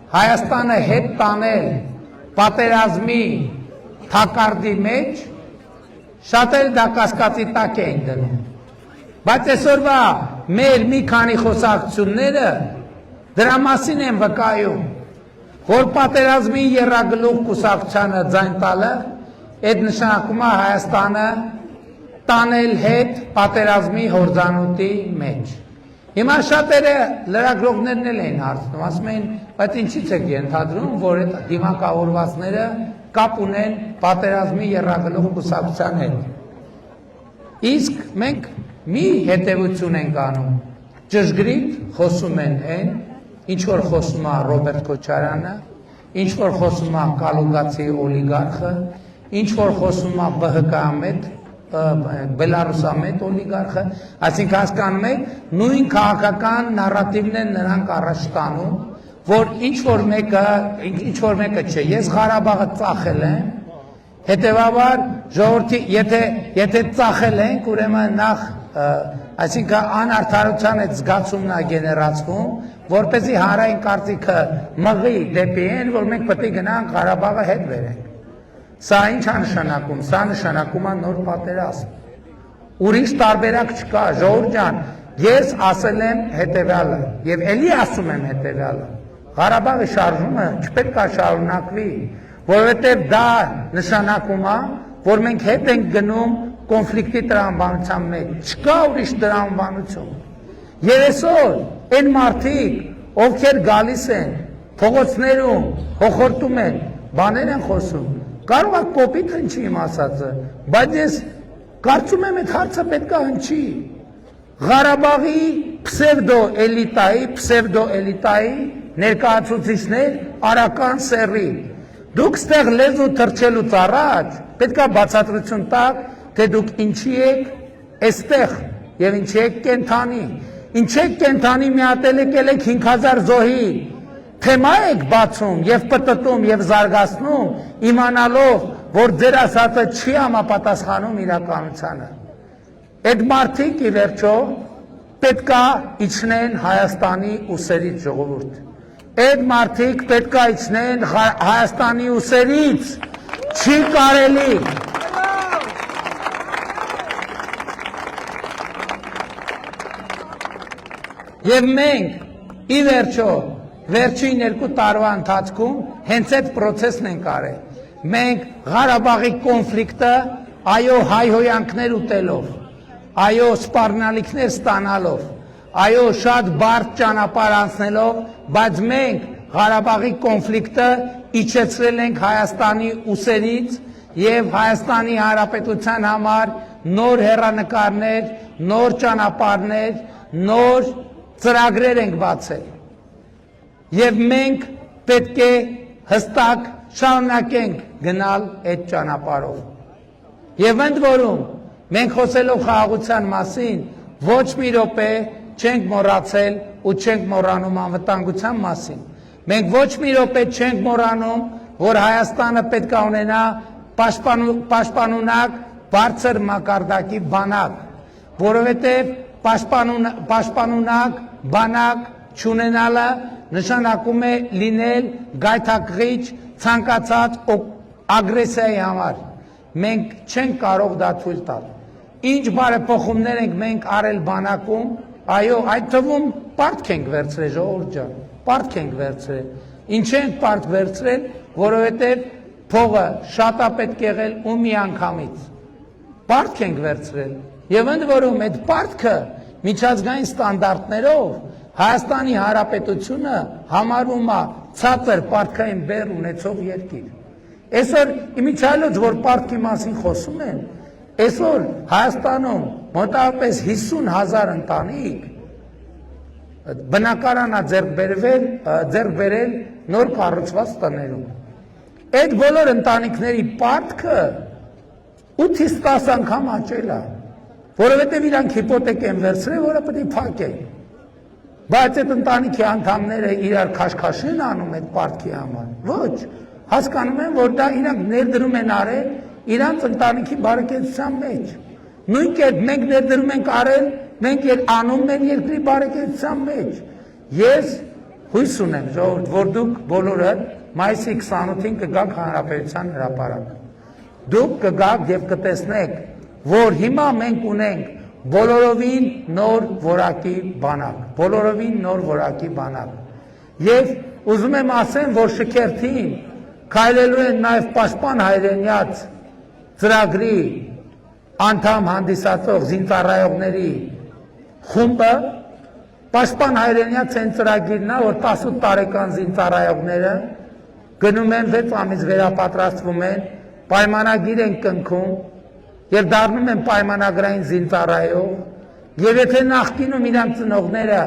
Հայաստանը հետ տանել պատերազմի թակարդի մեջ շատերը դա կասկածի տակ էին դնում, բայց այսօրվա մեր մի քանի խոսակցությունները դրա մասին են վկայում, որ պատերազմի եռագլուխ կուսակցությանը ձայն տալը այդ նշանակում է Հայաստանը տանել հետ պատերազմի հորձանուտի մեջ։ Հիմա շատերը լրագրողներն էլ էին հարցնում, ասում էին, բայց ինչի՞ց եք ենթադրում, որ այդ դիմակավորվածները կապ ունեն պատերազմի եռագլուխ կուսակցության հետ։ Իսկ մենք մի հետևություն ենք անում, ճշգրիտ խոսում են այն, ինչ որ խոսում է Ռոբերտ Քոչարյանը, ինչ որ խոսում է Կալուգացի օլիգարխը, ինչ որ խոսում է ԲՀԿ-ամետ Բելարուսամետ օլիգարխը, այսինքն հասկանում եք, նույն քաղաքական նարատիվն են նրանք առաջ տանում, որ ինչ որ մեկը չէ, ես Ղարաբաղը ծախել եմ, հետևաբար ժողովրդի, եթե ծախել ենք, ուրեմն նախ, այսինքն անարդարության այդ զգացումն է գեներացվում, որպեսզի հանրային կարծիքը մղի դեպի այն, որ մենք պետք է գնանք Ղարաբաղը հետ բերենք։ Սա ինչ է նշանակում, սա նշանակում է նոր պատերազմ, ուրիշ տարբերակ չկա, ժողովուրդ ջան, ես ասել եմ հետևյալը և էլի ասում եմ հետևյալը, Ղարաբաղի շարժումը չպետք է շարունակվի, որովհետև դա նշանակում է, որ մենք հետ ենք գնում կոնֆլիկտի տրամաբանության մեջ, չկա ուրիշ տրամաբանություն, և այսօր այն մարդիկ, ովքեր գալիս են, փողոցներում, հոխորտում են, բաներ են խոսում, կարող է կոպիտ հնչի իմ ասածը, բայց ես կարծում եմ այդ հարցը պետք է հնչի։ Ղարաբաղի պսևդո-էլիտայի ներկայացուցիչներ արական սեռի։ Դուք ստեղ լեզու թռչելուց առաջ պետք է բացատրություն տաք, թե դուք ինչի եք այստեղ և ինչի եք կենթանի։ Ինչ եք կենթանի միատել եկել եք 5000 զոհի թեմա եք բացում և պտտում և զարգացնում, իմանալով, որ ձեր ասածը չի համապատասխանում իրականությանը։ Այդ մարդիկ ի վերջո պետք է իջնեն Հայաստանի ուսերից ժողովուրդ։ Այդ մարդիկ պետք է իջնեն Հայաստանի ուսերից, չի կարելի։ Եվ մենք ի վերջո վերջին 2 տարվա ընթացքում հենց այդ պրոցեսն ենք արել։ Մենք Ղարաբաղի կոնֆլիկտը, այո, հայհոյանքներ ուտելով, այո, սպառնալիքներ ստանալով, այո, շատ բարդ ճանապարհ անցնելով, բայց մենք Ղարաբաղի կոնֆլիկտը իջեցրել ենք Հայաստանի ուսերից և Հայաստանի Հանրապետության համար նոր հեռանկարներ, նոր ճանապարհներ, նոր ծրագրեր ենք բացել։ Եվ մենք պետք է հստակ շարունակենք գնալ այդ ճանապարհով։ Եվ ընդ որում, մենք խոսելով խաղաղության մասին, ոչ մի րոպե չենք մոռացել ու չենք մոռանում անվտանգության մասին։ Մենք ոչ մի րոպե չենք մոռանում, որ Հայաստանը պետք է ունենա պաշտպանունակ բարձր մակարդակի բանակ, որովհետև պաշտպանունակ բանակ չունենալը նշանակում է լինել գայթակղիչ ցանկացած ագրեսիայի համար։ Մենք չենք կարող դա թույլ տալ։ Ինչ բարեփոխումներ ենք մենք արել բանակում, այո, այդ թվում պարտք ենք վերցրել, ժողովուրդ ջան, պարտք ենք վերցրել։ Ինչ ենք պարտք վերցրել, որովհետև փողը շատ է պետք եղել ու միանգամից։ Պարտք ենք վերցրել։ Եվ ընդ որում այդ պարտքը միջազգային ստանդարտներով Հայաստանի Հանրապետությունը համարվում է ցածր պարտքային բեռ ունեցող երկիր։ Այսօր իմիջիալոց, որ պարտքի մասին խոսում են, այսօր Հայաստանում մոտավորապես 50,000 ընտանիք բնակարան է ձեռք բերել նոր կառուցված տներում։ Այդ բոլոր ընտանիքների պարտքը 8-ից 10 անգամ աճել է, որովհետև իրանք հիպոթեք են վերցրել, որը պետք է փակեն։ Բայց այդ ընտանիքի անդամները իրար քաշքաշ են անում այդ պարտքի համար։ Ոչ, հասկանում են, որ դա իրանք ներդրում են արել իրանց ընտանիքի բարեկեցության մեջ։ Նույն կերպ մենք ներդրում ենք արել, մենք անում ենք երկրի բարեկեցության մեջ։ Ես հույս ունեմ, ժողովուրդ, որ դուք բոլորը մայիսի 28-ին կգաք հանրապետության հրապարակ։ Դուք կգաք եւ կտեսնեք, որ հիմա մենք ունենք բոլորովին նոր որակի բանակ, Եվ ուզում եմ ասեմ, որ շքերթին քայլելու են նաև պաշտպան հայրենյաց ծրագրի անդամ հանդիսացող զինծառայողների խումբը, պաշտպան հայրենյաց են ծրագիրն է, որ 18 տարեկան զինծառայողները գնում են 6 ամիս վերապատրաստվում են, պայմանագիր են կնքում եւ դառնում են պայմանագրային զինծառայող, եւ եթե նախկինում իրանց ծնողները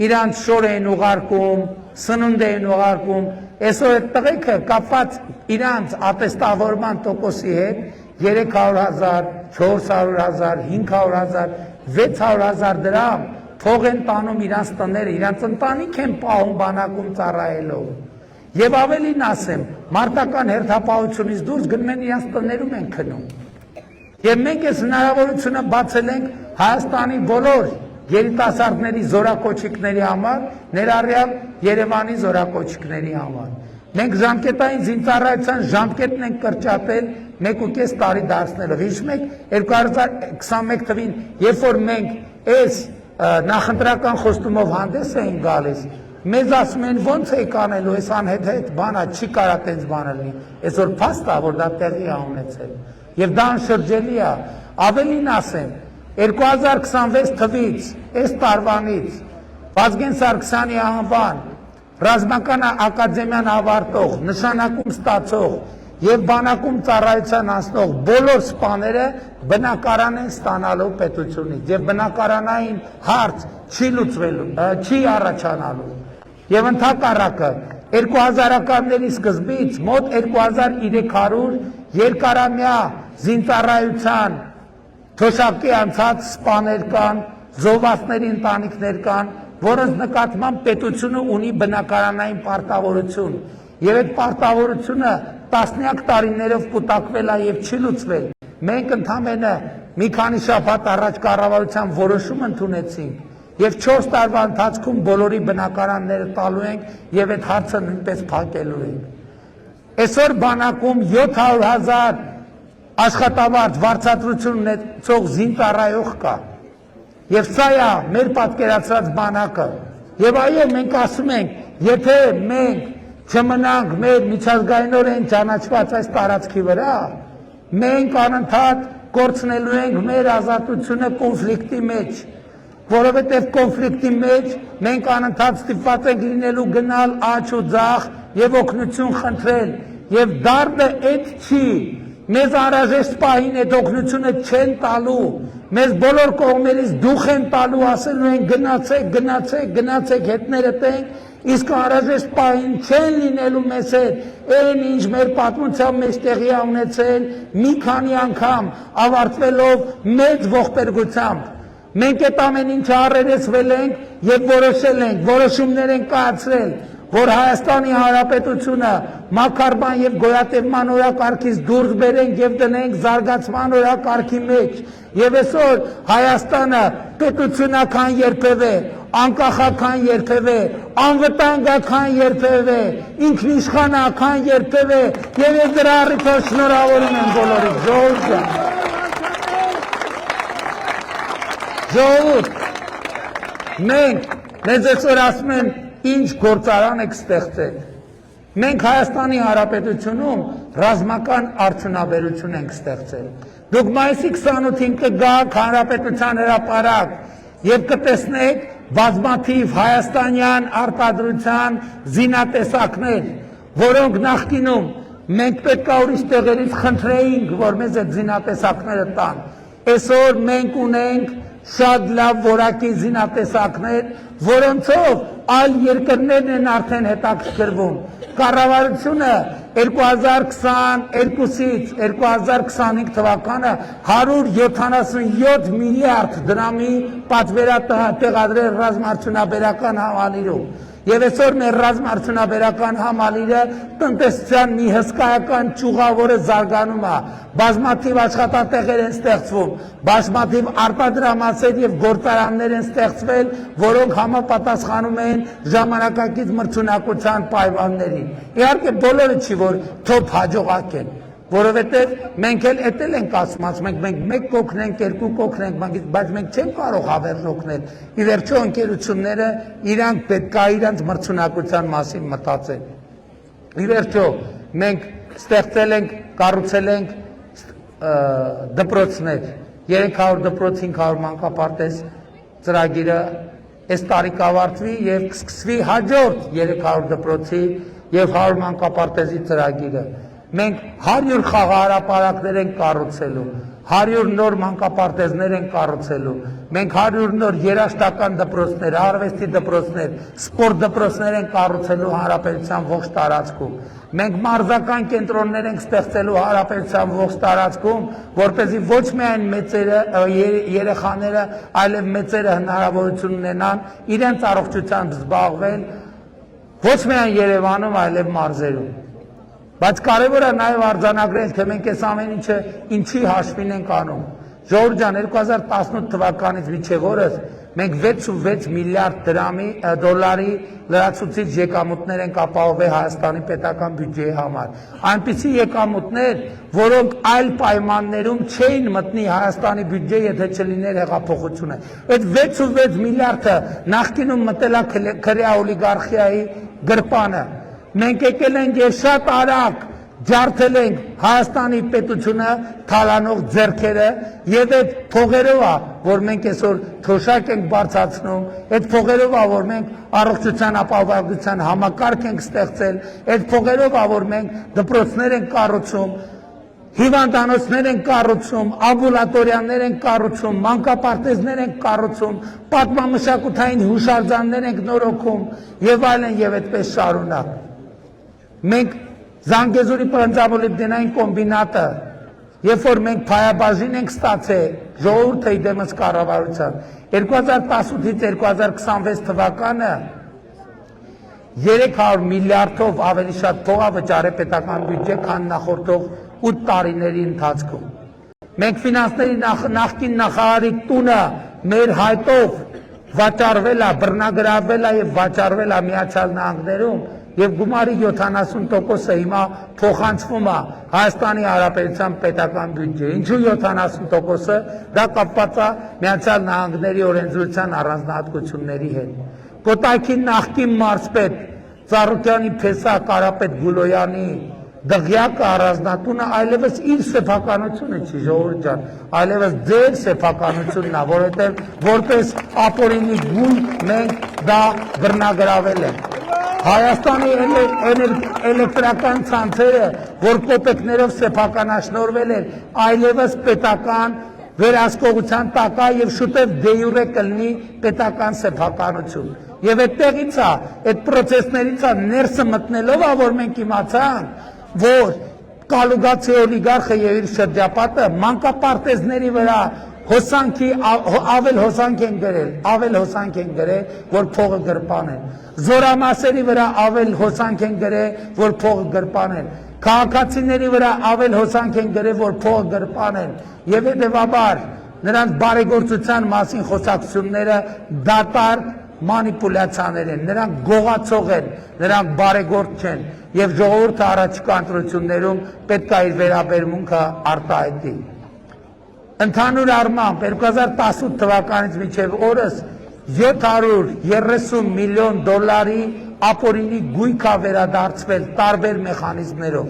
իրանց շոր էին ուղարկում, սնունդ էին ուղարկում, այսօր այդ տղեկը կապված իրանց ատեստավորման տոկոսի հետ 300,000, 400,000, 500,000, 600,000 դրամ փող են տանում իրանց տները, իրանց ընտանիք են պահում բանակում ծառայելով։ Եվ ավելին ասեմ, մարտական հերթապահությունից դուրս գնում են իրանց տներում են քնում։ Եվ մենք այս հնարավորությունը բացել ենք Հայաստանի բոլոր երիտասարդների զորակոչիկների համար, ներառյալ Երևանի զորակոչիկների համար։ Մենք ժամկետային զինծառայության ժամկետն ենք կրճատել 1.5 տարի դարձնելով։ Հիշում եք 2021 թվին, երբ որ մենք այս նախընտրական խոստումով հանդես էին գալիս, մեզ ասում են ոնց եք անելու, այս անհետ բանա չի կարա տենց բանը լինի, այսօր փաստ է, որ դա տեղի է ունեցել։ Եվ դա անշրջելի է, ավելին ասեմ, 2026 թվից, այս տարվանից, Վազգեն Սարգսյանի անվան, ռազմական ակադեմիան ավարտող, նշանակում ստացող եւ բանակում ծառայության անցնող բոլոր սպաները բնակարան են ստանալու պետությունից եւ բնակարանային հարց չի առաջանալու։ Եվ ընդհակառակը 2000-ականների սկզբից մոտ 2300 երկարամյա զինծառայության թոշակի անցած սպաներ կան, զոհվածների ընտանիքներ կան, որոնց նկատմամբ պետությունը ունի բնակարանային պարտավորություն, եւ այդ պարտավորությունը տասնյակ տարիներով կուտակվել է եւ չի լուծվել։ Մենք ընդամենը մի քանի շաբաթ առաջ կառավարության որոշում ընդունեցինք եւ 4 տարվա ընթացքում բոլորի բնակարանները տալու ենք եւ այդ հարցը նույնպես փակելու ենք։ Այսօր բանակում 700,000 աշխատավարձ վարձատրություն ունեցող զինծառայող կա։ Եվ սա է մեր պատկերացրած բանակը։ Եվ այո, մենք ասում ենք, եթե մենք չմնանք մեր միջազգայինորեն ճանաչված այս տարածքի վրա, մենք անընդհատ կորցնելու ենք մեր ազատությունը կոնֆլիկտի մեջ, որովհետև կոնֆլիկտի մեջ մենք անընդհատ ստիպված ենք լինելու գնալ աջ ու ձախ եւ օգնություն խնդրել, եւ դառը այդ չի, մեզ անհրաժեշտ պահին այդ օգնությունը չեն տալու, մեզ բոլոր կողմերից դուխ են տալու, ասելու են գնացեք, հետները տենք, իսկ անհրաժեշտ պահին չեն լինելու մեզ հետ, այն ինչ մեր պատմության մեջ տեղի է ունեցել մի քանի անգամ ավարտվելով մեծ ողբերգությամբ։ Մենք այդ ամեն ինչը առերեսվել ենք եւ որոշել ենք, որոշումներ ենք կայացրել, որ Հայաստանի Հանրապետությունը մակարման եւ գոյատևման օրակարգից դուրս բերենք եւ դնենք զարգացման օրակարգի մեջ։ Եվ այսօր Հայաստանը պետությունական երբևէ, անկախական երբևէ, անվտանգական երբևէ, ինքնիշխանական երբևէ եւ դրա առիթով շնորհավորում եմ բոլորին, ժողովուրդ, մենք մեզ այսօր ասում են ինչ գործարան եք ստեղծել։ Մենք Հայաստանի Հանրապետությունում ռազմական արդյունաբերություն ենք ստեղծել։ Դուք մայիսի 28-ին կգաք Հանրապետության հրապարակ եւ կտեսնեք բազմաթիվ հայաստանյան արտադրության զինատեսակներ, որոնք նախկինում մենք պետք է ուրիշ տեղերից խնդրեինք, որ մեզ այդ զինատեսակները տան։ Այսօր մենք ունենք շատ լավ որակի զինատեսակներ, որոնցով այլ երկրներն են արդեն հետաքրքրվում։ Կառավարությունը 2022-ից 2025 թվականը 177 միլիարդ դրամի պատվեր տեղադրել ռազմաարդյունաբերական համալիրում։ Եվ այսօր մեր ռազմարդյունաբերական համալիրը տնտեսության մի հսկայական ճյուղավոր է զարգանում է, բազմաթիվ աշխատատեղեր են ստեղծվում, բազմաթիվ արտադրամասեր եւ գործարաններ են ստեղծվել, որոնք համապատասխանում են ժամանակակից մրցունակության պայմաններին։ Իհարկե բոլորը չի, որ թոփ հաջողակ են, որովհետև մենք էլ ենք ասում, մենք մեկ կօգնենք, երկու կօգնենք, բայց մենք չենք կարող հավերժ օգնել։ Ի վերջո ընկերությունները իրանք պետք է իրանց մրցունակության մասին մտածեն։ Ի վերջո մենք ստեղծել ենք, կառուցել ենք դպրոցներ, 300 դպրոց, 500 մանկապարտեզ ծրագիրը այս տարի կավարտվի եւ կսկսվի հաջորդ 300 դպրոցի եւ 100 մանկապարտեզի ծրագիրը։ Մենք 100 խաղահարապարակներ ենք կառուցելու, 100 նոր մանկապարտեզներ ենք կառուցելու, մենք 100 նոր երաժշտական դպրոցներ, արվեստի դպրոցներ, սպորտ դպրոցներ ենք կառուցելու հանրապետության ողջ տարածքում։ Մենք մարզական կենտրոններ ենք ստեղծելու հանրապետության ողջ տարածքում, որպեսզի ոչ միայն մեծերը, երեխաները, այլև մեծերը հնարավորություն ունենան իրենց առողջությամբ զբաղվել ոչ միայն Երևանում, այլև մարզերում։ Բայց կարևոր է նաև արձանագրել, թե մենք այս ամեն ինչը ինչի հաշվին ենք անում։ Ժողովուրդ ջան, 2018 թվականից մինչև օրս մենք 6.6 միլիարդ դոլարի լրացուցիչ եկամուտներ ենք ապահովել Հայաստանի պետական բյուջեի համար։ Այնպիսի եկամուտներ, որոնք այլ պայմաններում չէին մտնի Հայաստանի բյուջե, եթե չլիներ հեղափոխությունը։ Այդ 6.6 միլիարդը նախկինում մտել է քրեա օլիգարխիայի գրպանը։ Մենք եկել ենք եւ շատ արագ ջարդել ենք Հայաստանի պետությունը թալանող ձեռքերը եւ այդ փողերով է, որ մենք այսօր թոշակ ենք բարձրացնում, այդ փողերով է, որ մենք առողջության ապահովության համակարգ ենք ստեղծել, այդ փողերով է, որ մենք դպրոցներ ենք կառուցում, հիվանդանոցներ են կառուցում, ամբուլատորիաներ են կառուցում, մանկապարտեզներ են կառուցում, պատմամշակութային հուշարձաններ ենք նորոգում եւ այլն եւ այդպես շարունակ։ Մենք Զանգեզուրի պրնձամոլիբդենային կոմբինատը, երբ որ մենք փայաբաժին ենք ստացել ժողովուրդը իդեմս կառավարության, 2018-ից 2026 թվականը 300 միլիարդով ավելի շատ փող է վճարել պետական բյուջե, քան նախորդող 8 տարիների ընթացքում։ Մենք ֆինանսների նախկին նախարարի տունը մեր հայտով վաճառվել է, բռնագրավել է եւ վաճառվել է Միացյալ Նահանգներում եւ գումարի 70%-ը հիմա փոխանցվում է Հայաստանի Հանրապետության պետական բյուջե։ Ինչու 70%-ը? Դա կապված է Միացյալ Նահանգների օրենսդրության առանձնահատկությունների հետ։ Կոտայքի նախկին մարզպետ Ծառուկյանի փեսա Կարապետ Գուլոյանի դղյակը առանձնատունը այլևս իր սեփականությունը չի, ժողովուրդ ջան, այլևս ձեր սեփականությունն է, որովհետև որպես ապօրինի գույն մենք դա բռնագրավել ենք։ Հայաստանի էլեկտրական ցանցերը, որ կոպեկներով սեփականաշնորհվել են, այլևս պետական վերահսկողության տակ է եւ շուտով դե յուրե կլինի պետական սեփականություն։ Եվ այդտեղից է, այդ պրոցեսներից է ներսը մտնելով, որ մենք իմացանք, որ Կալուգացի օլիգարխը եւ իր շրջապատը մանկապարտեզների վրա ավել հոսանք են գրել, որ փողը գրպանեն։ Զորամասերի վրա ավել հոսանք են գրել, որ փողը գրպանեն։ Քաղաքացիների վրա ավել հոսանք են գրել, որ փողը գրպանեն։ Եվ հետևաբար նրանց բարեգործության մասին խոսակցությունները դատարկ մանիպուլյացիաներ են, նրանք գողացող են, նրանք բարեգործ չեն եւ ժողովուրդը առաջիկա ընտրություններում պետք է իր վերաբերմունքը արտահայտի։ Ընդհանուր առմամբ 2018 թվականից մինչև օրս 730 միլիոն դոլարի ապօրինի գույք է վերադարձվել տարբեր մեխանիզմներով։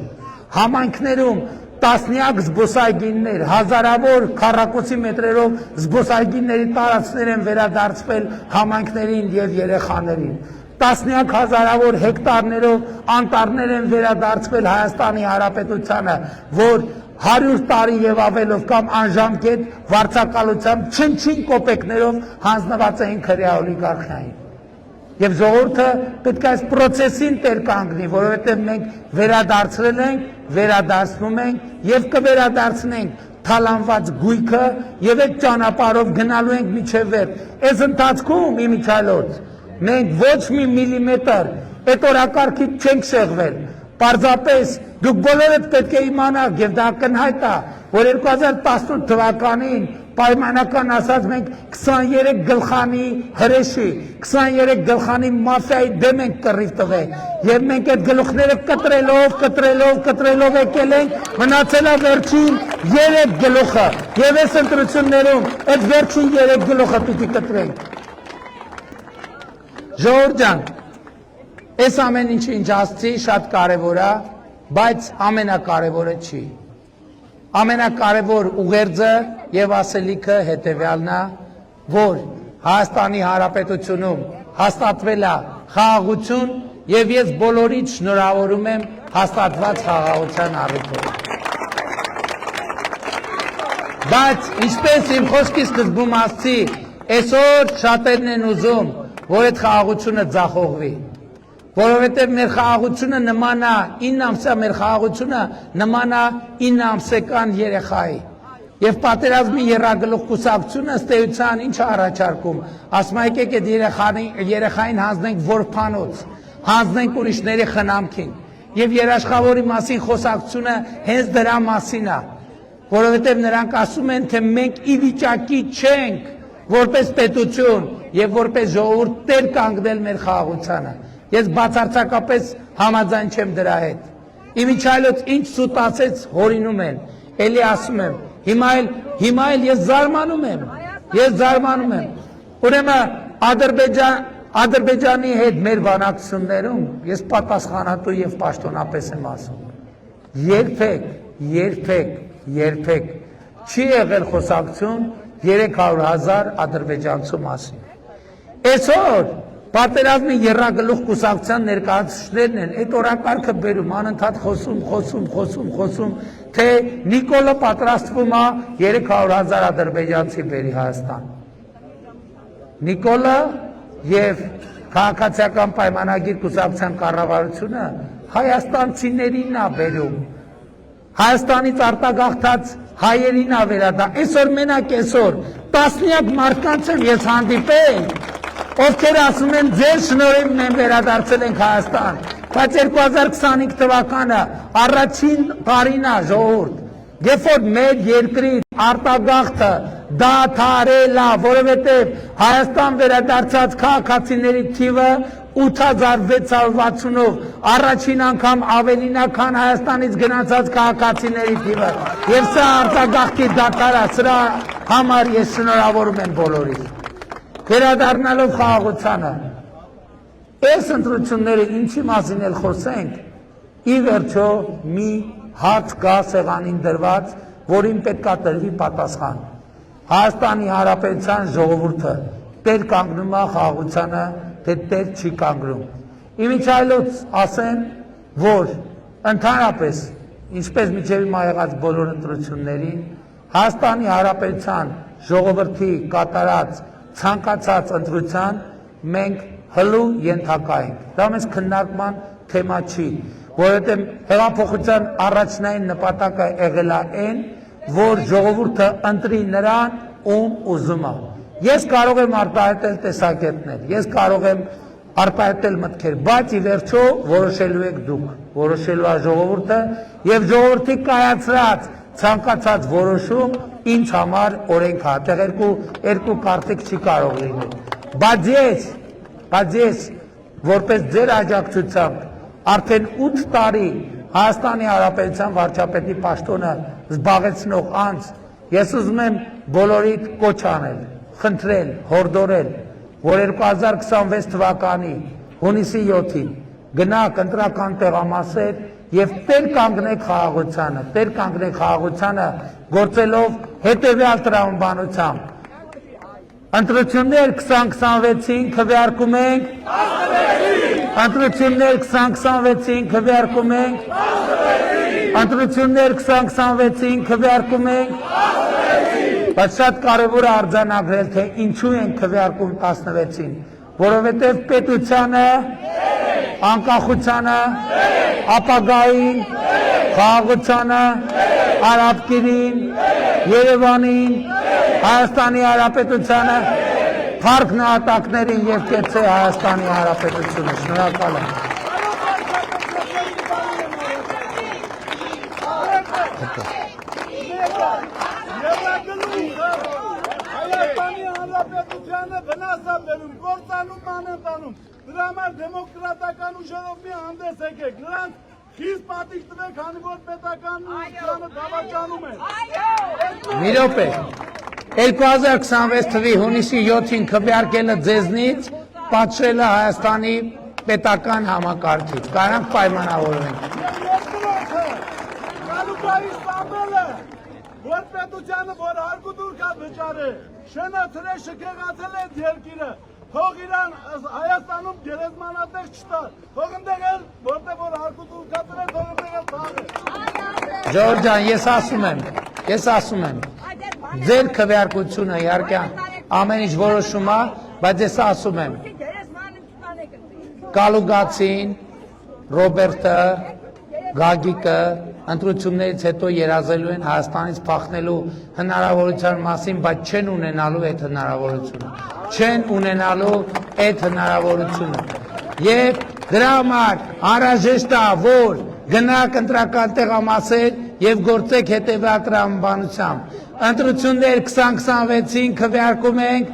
Համայնքներում տասնյակ զբոսայգիներ, հազարավոր քառակուսի մետրերով զբոսայգիների տարածքներ են վերադարձվել համայնքներին եւ երեխաներին։ Տասնյակ հազարավոր հեկտարներով անտառներ են վերադարձվել Հայաստանի Հանրապետությանը, որ 100 տարի եւ ավելով կամ անժամկետ վարձակալությամբ չնչին կոպեկներով հանձնված էին քրեա օլիգարխիային։ Եվ ժողովուրդը պետք է այս պրոցեսին տեր կանգնի, որովհետև մենք վերադարձրել ենք, վերադարձնում ենք եւ կվերադարձնենք թալանված գույքը եւ այդ ճանապարհով գնալու ենք միջև վերջ։ Այս ընթացքում իմիջայլոց մենք ոչ մի միլիմետր այդ օրակարգից չենք շեղվել։ Պարզապես դուք բոլորդ պետք է իմանաք եւ դա կնհայտ է, որ 2018 թվականին պայմանական ասած մենք 23 գլխանի հրեշի, 23 գլխանի մաֆիայի դեմ ենք կռիվ տվել եւ մենք այդ գլուխները կտրելով եկել ենք, մնացել է վերջին 3 գլուխը եւ այս ընտրություններում այդ վերջին 3 գլուխը պիտի կտրենք։ Ժողովուրդ ջան, այս ամեն ինչը ինչ ասացի շատ կարևոր է, բայց ամենակարևորը չի։ Ամենակարևոր ուղերձը եւ ասելիքը հետեւյալն է, որ Հայաստանի Հանրապետությունում հաստատվել է խաղաղություն եւ ես բոլորիդ շնորհավորում եմ հաստատված խաղաղության առիթով։ Բայց ինչպես իմ խոսքի սկզբում ասացի, այսօր շատերն են ուզում, որ այդ խաղաղությունը ձախողվի, որովհետև մեր խաղաղությունը նման է 9 ամսյա մեր խաղաղությունը նման է 9 ամսական երեխայի եւ պատերազմի երրագլուխ կուսակցությունը ըստ էության ինչ առաջարկում ասում է եկեք այդ երեխային հանձնենք որբանոց հանձնենք ուրիշների խնամքին եւ երաշխավորի մասին խոսակցությունը հենց դրա մասին է որովհետև նրանք ասում են թե մենք ի վիճակի չենք որպես պետություն եւ որպես ժողովուրդ տեր կանգնել մեր խաղաղությանը Ես բացարձակապես համաձայն չեմ դրա հետ։ Իմիջայլոց ինչ սուտացեց հորինում են, էլի ասում եմ, հիմա էլ ես զարմանում եմ։ Ուրեմն Ադրբեջանի հետ մեր բանակցություններում ես պատասխանատու եւ պաշտոնապես եմ ասում։ Երբեք չի եղել խոսակցություն 300,000 ադրբեջանցու մասին։ Այսօր Պատերազմի երրագլուխ կուսակցության ներկայացուցիչներն են այդ օրակարգը բերում, անընդհատ խոսում, թե Նիկոլը պատրաստվում է 300,000 ադրբեջանցի բերի Հայաստան։ Նիկոլը եւ քաղաքացիական պայմանագիր կուսակցության կառավարությունը հայաստանցիներին է բերում։ Հայաստանից արտագաղթած հայերին է վերադառնում։ Այսօր մենակ տասնյակ մարդկանց եմ ես հանդիպել Ովքեր ասում են ձեր շնորհիվ մենք վերադարձել ենք Հայաստան, բայց 2025 թվականը առաջին տարին է ժողովուրդ, երբ որ մեր երկրի արտագաղթը դադարել է, որովհետև Հայաստան վերադարձած քաղաքացիների թիվը 8660-ով առաջին անգամ ավելին է, քան Հայաստանից գնացած քաղաքացիների թիվը, եւ սա արտագաղթի դադար է, սրա համար ես շնորհավորում եմ բոլորին։ Վերադառնալով խաղաղությանը, այս ընտրությունները ինչի մասին էլ խոսենք, ի վերջո մի հաց կա սեղանին դրված, որին պետք է տրվի պատասխան։ Հայաստանի Հանրապետության ժողովուրդը տեր կանգնում է խաղաղությանը, թե տեր չի կանգնում։ Իմիջայլոց ասեմ, որ ընդհանրապես, ինչպես մինչև հիմա եղած բոլոր ընտրություններին, Հայաստանի Հանրապետության ժողովրդի կատարած ցանկացած ընտրության մենք հլու ենթակա ենք։ Դա մեզ քննարկման թեմա չի, որովհետև հեղափոխության առաջնային նպատակը եղել է այն, որ ժողովուրդը ընտրի նրան, ում ուզում է։ Ես կարող եմ արտահայտել տեսակետներ, ես կարող եմ արտահայտել մտքեր, բայց ի վերջո որոշելու եք դուք, որոշելու է ժողովուրդը եւ ժողովրդի կայացրած ցանկացած որոշում ինձ համար օրենք է, այդտեղ երկու կարծիք չի կարող լինել։ Բայց ես որպես ձեր աջակցությամբ արդեն 8 տարի Հայաստանի Հանրապետության վարչապետի պաշտոնը զբաղեցնող անձ, ես ուզում եմ բոլորիդ կոչ անել, խնդրել, հորդորել, որ 2026 թվականի հունիսի 7-ին գնաք ընտրական տեղամասեր եւ տեր կանգնեք խաղաղությանը, գործելով հետեւյալ տրամաբանությամբ։ Ընտրություններ 2026-ին քվեարկում ենք, ընտրություններ 2026-ին քվեարկում ենք, ընտրություններ 2026-ին քվեարկում ենք, բայց շատ կարևոր է արձանագրել, թե ինչու են քվեարկում 16-ին, որովհետև պետությանը, անկախությանը, ապագային, խաղաղությանը, Արաբկիրին, Երևանին, Հայաստանի Հանրապետությանը, Փառք նահատակներին եւ կեցե Հայաստանի Հանրապետությունը։ Շնորհակալ եմ։ Հայաստանի Հանրապետությանը վնաս է բերում, գործանում անընդանում։ Դրա համար դեմոկրատական ուժերով մի հանդես եկեք։ Նրանց խիստ պատիվ տվեք, քանի որ պետական ուժերը դավաճանում են։ Մի րոպե։ 2026 թվականի հունիսի 7-ին քվեարկելը ձեզնից պատժել է Հայաստանի պետական համակարգից։ Կարանք պայմանավորվենք։ Կալուկայի Սամվելը, որ պետությանը, որ հարկուդուր կա վճարը, շենը թրե շքեղացել է երկիրը, թող իրան Հայաստանում գերեզմանատեղ չտար, թող ընդեղ էլ, որտեղ որ հարկուդուր կա տրե, թող ընդեղ էլ բաղը։ Ժողովուրդ ջան, ես ասում եմ, ձեր քվեարկությունը իհարկե ամեն ինչ որոշում է, բայց ես ասում եմ, Կալուգացին, Ռոբերտը, Գագիկը ընտրություններից հետո երազելու են Հայաստանից փախնելու հնարավորության մասին, բայց չեն ունենալու այդ հնարավորությունը։ Եվ դրա համար անհրաժեշտ է, որ գնաք ընտրական տեղամասեր եւ գործեք հետեւյալ տրամաբանությամբ։ Ընտրություններ 2026-ին քվեարկում ենք։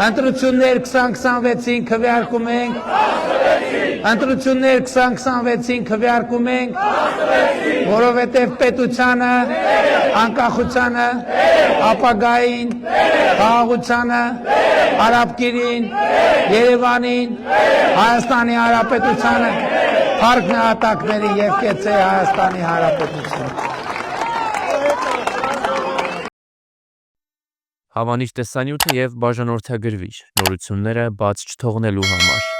Ընտրություններ 2026-ին քվեարկում ենք։ Ընտրություններ 2026-ին քվեարկում ենք, որովհետև պետությանը, անկախությանը, ապագային, խաղաղությանը, Արաբկիրին, Երևանին, Հայաստանի Հանրապետությանը, փառք նահատակներին եւ կեցե Հայաստանի Հանրապետությունը։ Հավանիչ տեսանյութը եւ բաժանորդագրվիչ նորությունները բաց չթողնելու համար